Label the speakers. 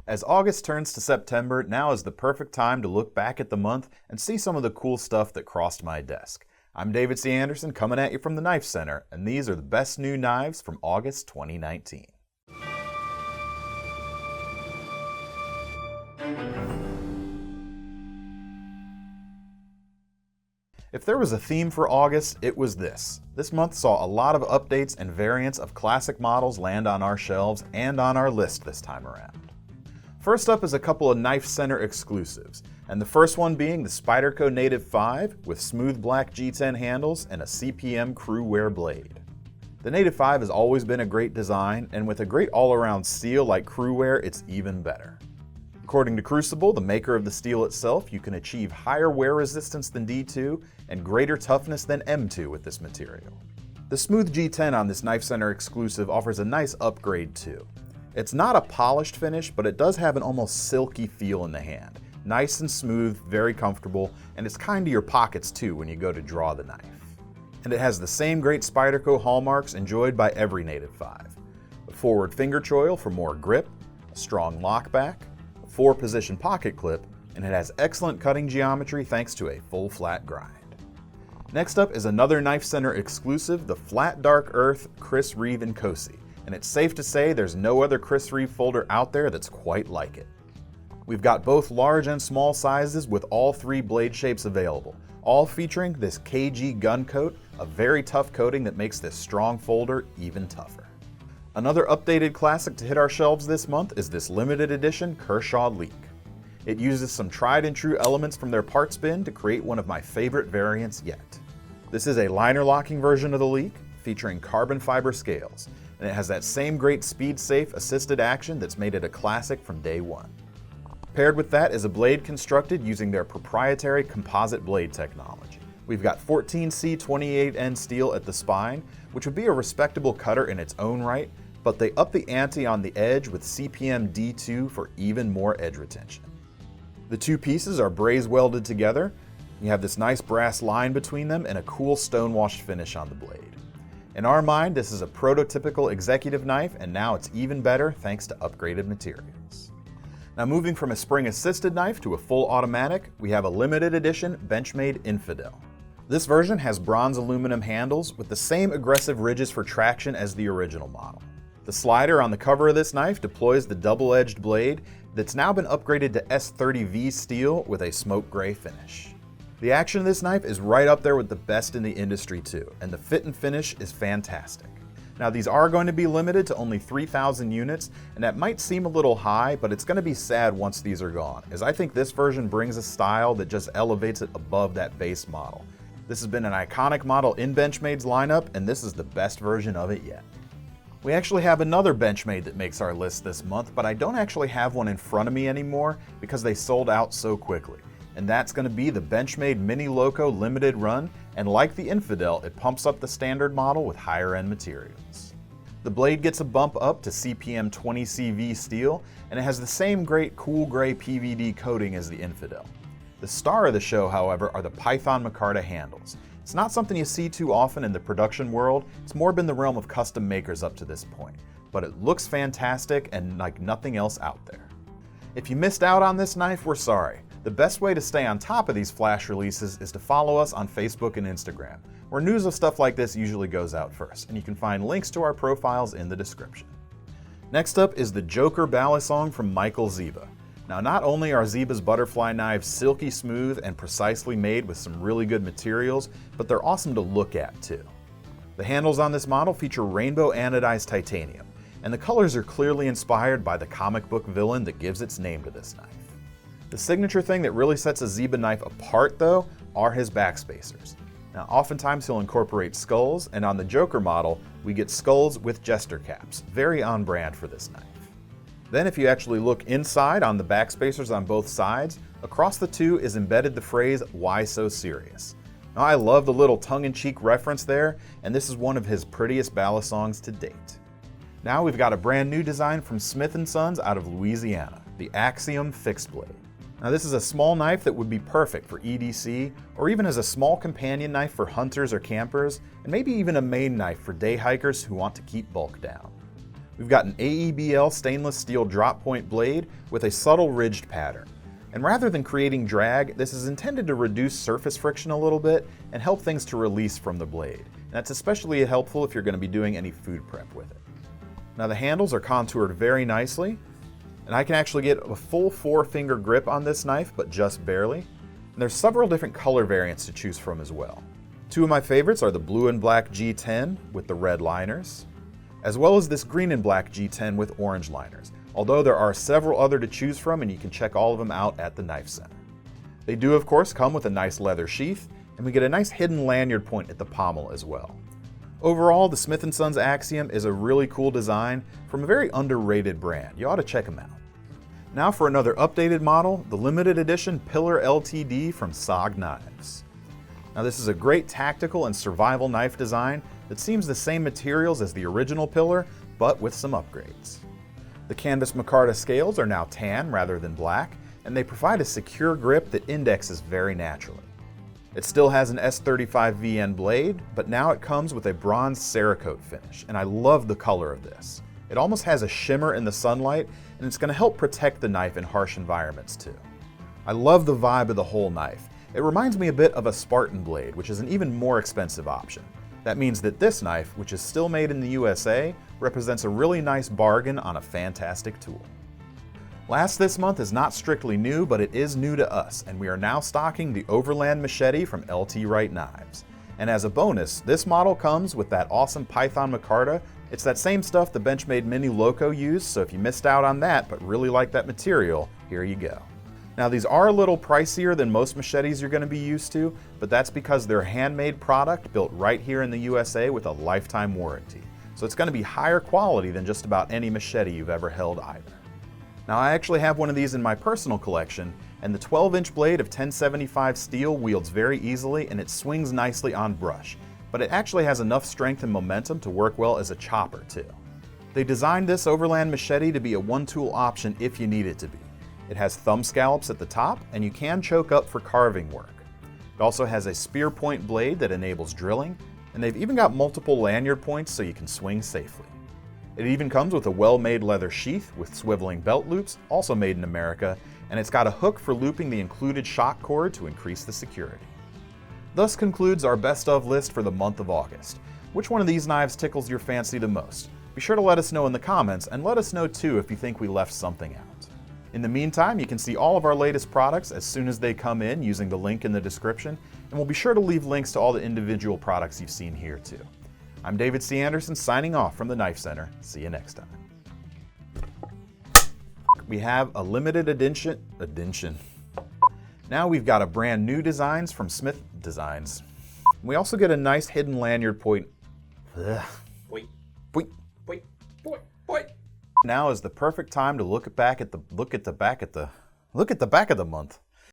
Speaker 1: As August turns to September, now is the perfect time to look back at the month and see some of the cool stuff that crossed my desk. I'm David C. Anderson coming at you from the Knife Center, and these are the best new knives from August 2019. If there was a theme for August, it was this. This month saw a lot of updates and variants of classic models land on our shelves and on our list this time around. First up is a couple of KnifeCenter exclusives, and the first one being the Spyderco Native 5 with smooth black G10 handles and a CPM crew wear blade. The Native 5 has always been a great design, and with a great all-around steel like crew wear, it's even better. According to Crucible, the maker of the steel itself, you can achieve higher wear resistance than D2 and greater toughness than M2 with this material. The smooth G10 on this KnifeCenter exclusive offers a nice upgrade too. It's not a polished finish, but it does have an almost silky feel in the hand. Nice and smooth, very comfortable, and it's kind to your pockets too when you go to draw the knife. And it has the same great Spyderco hallmarks enjoyed by every Native 5. A forward finger choil for more grip, a strong lockback, a 4-position pocket clip, and it has excellent cutting geometry thanks to a full flat grind. Next up is another KnifeCenter exclusive, the Flat Dark Earth Chris Reeve & Cosi. And it's safe to say there's no other Chris Reeve folder out there that's quite like it. We've got both large and small sizes with all 3 blade shapes available, all featuring this KG gun coat, a very tough coating that makes this strong folder even tougher. Another updated classic to hit our shelves this month is this limited edition Kershaw Leak. It uses some tried and true elements from their parts bin to create one of my favorite variants yet. This is a liner locking version of the Leak featuring carbon fiber scales, and it has that same great speed-safe assisted action that's made it a classic from day one. Paired with that is a blade constructed using their proprietary composite blade technology. We've got 14C28N steel at the spine, which would be a respectable cutter in its own right, but they up the ante on the edge with CPM D2 for even more edge retention. The two pieces are braze welded together. You have this nice brass line between them and a cool stone-washed finish on the blade. In our mind, this is a prototypical executive knife, and now it's even better thanks to upgraded materials. Now moving from a spring-assisted knife to a full automatic, we have a limited edition Benchmadeinfidel. This version has bronze aluminum handles with the same aggressive ridges for traction as the original model. The slider on the cover of this knife deploys the double-edged blade that's now been upgraded to S30V steel with a smoke gray finish. The action of this knife is right up there with the best in the industry too, and the fit and finish is fantastic. Now these are going to be limited to only 3,000 units, and that might seem a little high, but it's going to be sad once these are gone, as I think this version brings a style that just elevates it above that base model. This has been an iconic model in Benchmade's lineup, and this is the best version of it yet. We actually have another Benchmade that makes our list this month, but I don't actually have one in front of me anymore because they sold out so quickly. And that's going to be the Benchmade Mini Loco limited run, and like the Infidel, it pumps up the standard model with higher end materials. The blade gets a bump up to CPM 20CV steel, and it has the same great cool gray PVD coating as the Infidel. The star of the show, however, are the Python micarta handles. It's not something you see too often in the production world, it's more been the realm of custom makers up to this point, but it looks fantastic and like nothing else out there. If you missed out on this knife, we're sorry. The best way to stay on top of these flash releases is to follow us on Facebook and Instagram, where news of stuff like this usually goes out first, and you can find links to our profiles in the description. Next up is the Joker Balisong from Michael Ziba. Now not only are Ziba's butterfly knives silky smooth and precisely made with some really good materials, but they're awesome to look at too. The handles on this model feature rainbow anodized titanium, and the colors are clearly inspired by the comic book villain that gives its name to this knife. The signature thing that really sets a Ziba knife apart though are his backspacers. Now oftentimes he'll incorporate skulls, and on the Joker model we get skulls with jester caps, very on brand for this knife. Then if you actually look inside on the backspacers on both sides, across the two is embedded the phrase, "Why so serious?" Now I love the little tongue-in-cheek reference there, and this is one of his prettiest Balisongs to date. Now we've got a brand new design from Smith & Sons out of Louisiana, the Axial fixed blade. Now this is a small knife that would be perfect for EDC, or even as a small companion knife for hunters or campers, and maybe even a main knife for day hikers who want to keep bulk down. We've got an AEBL stainless steel drop point blade with a subtle ridged pattern. And rather than creating drag, this is intended to reduce surface friction a little bit and help things to release from the blade. And that's especially helpful if you're going to be doing any food prep with it. Now the handles are contoured very nicely, and I can actually get a full 4-finger grip on this knife, but just barely. And there's several different color variants to choose from as well. Two of my favorites are the blue and black G10 with the red liners, as well as this green and black G10 with orange liners. Although there are several other to choose from, and you can check all of them out at the KnifeCenter. They do, of course, come with a nice leather sheath, and we get a nice hidden lanyard point at the pommel as well. Overall, the Smith & Sons Axiom is a really cool design from a very underrated brand. You ought to check them out. Now for another updated model, the limited edition Pillar Ltd from SOG Knives. Now this is a great tactical and survival knife design that seems the same materials as the original Pillar, but with some upgrades. The canvas micarta scales are now tan rather than black, and they provide a secure grip that indexes very naturally. It still has an S35VN blade, but now it comes with a bronze Cerakote finish, and I love the color of this. It almost has a shimmer in the sunlight, and it's going to help protect the knife in harsh environments too. I love the vibe of the whole knife. It reminds me a bit of a Spartan blade, which is an even more expensive option. That means that this knife, which is still made in the USA, represents a really nice bargain on a fantastic tool. Last this month is not strictly new, but it is new to us, and we are now stocking the Overland Machete from LT Wright Knives. And as a bonus, this model comes with that awesome Python micarta. It's that same stuff the Benchmade Mini Loco used, so if you missed out on that but really like that material, here you go. Now these are a little pricier than most machetes you're going to be used to, but that's because they're a handmade product built right here in the USA with a lifetime warranty. So it's going to be higher quality than just about any machete you've ever held either. Now I actually have one of these in my personal collection, and the 12-inch blade of 1075 steel wields very easily and it swings nicely on brush, but it actually has enough strength and momentum to work well as a chopper too. They designed this Overland Machete to be a one-tool option if you need it to be. It has thumb scallops at the top, and you can choke up for carving work. It also has a spear point blade that enables drilling, and they've even got multiple lanyard points so you can swing safely. It even comes with a well-made leather sheath with swiveling belt loops, also made in America, and it's got a hook for looping the included shock cord to increase the security. Thus concludes our best of list for the month of August. Which one of these knives tickles your fancy the most? Be sure to let us know in the comments, and let us know too if you think we left something out. In the meantime, you can see all of our latest products as soon as they come in using the link in the description, and we'll be sure to leave links to all the individual products you've seen here too. I'm David C. Anderson signing off from the KnifeCenter. See you next time. We have a limited edition. Now we've got a brand new designs from Smith Designs. We also get a nice hidden lanyard point. Now is the perfect time to look at the back of the month.